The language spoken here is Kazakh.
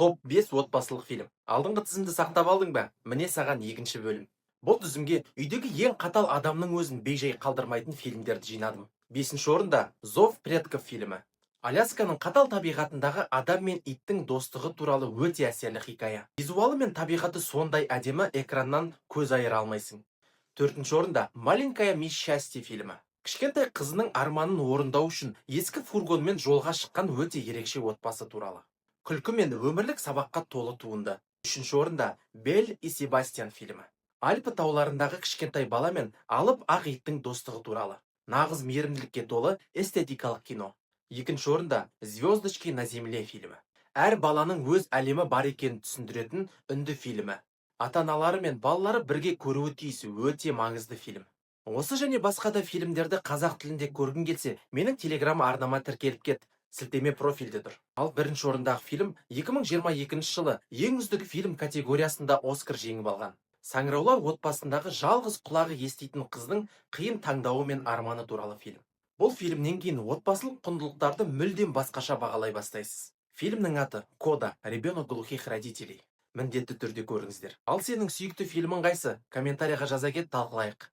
Топ 5 отбасылық фильм. Алдыңғы тізімді сақтап алдың ба? Міне саған екінші бөлім. Бұл тізімге үйдегі ең қатал адамның өзін бейжай қалдырмайтын фильмдерді жинадым. Бесінші орында Зов предков фильмі. Алясканың қатал табиғатындағы адам мен иттің достығы туралы өте әсерлі хикая. Визуалы мен табиғаты сондай әдемі, экраннан көз айыра алмайсың. Төртінші орында Маленькая мисс Счастье фильмі. Кішкентай қызының арманын орындау үшін ескі фургонмен жолға шыққан өте ерекше отбасы туралы. Күлкі мен өмірлік сабаққа толы туынды. Үшінші орында Белль и Себастьян фильмі. Альпі тауларындағы кішкентай бала мен алып ақ иттің достығы туралы. Нағыз мейірімділікке толы эстетикалық кино. Екінші орында Звездочки на земле фильмі. Әр баланың өз әлемі бар екенін түсіндіретін үнді фильмі. Ата-аналары мен балалары бірге көруі тиіс өте маңызды фильм. Осы және басқа да фильмдерді қазақ тілінде көргің келсе, менің телеграм арнама тіркеліп кет. Сілтеме профильде тұр. Ал бірінші орындағы фильм 2022 жылы ең үздік фильм категориясында Оскар жеңіп алған. Саңыраулар отбасындағы жалғыз құлағы еститін қыздың қиын таңдауы мен арманы туралы фильм. Бұл фильмнен кейін отбасылық құндылықтарды мүлдем басқаша бағалай бастайсыз. Фильмнің аты Кода. Ребенок глухих родителей. Міндетті түрде көріңіздер. Ал сенің сүйікті фильмің қайсы? Комментарияға жаза кет, талқылайық.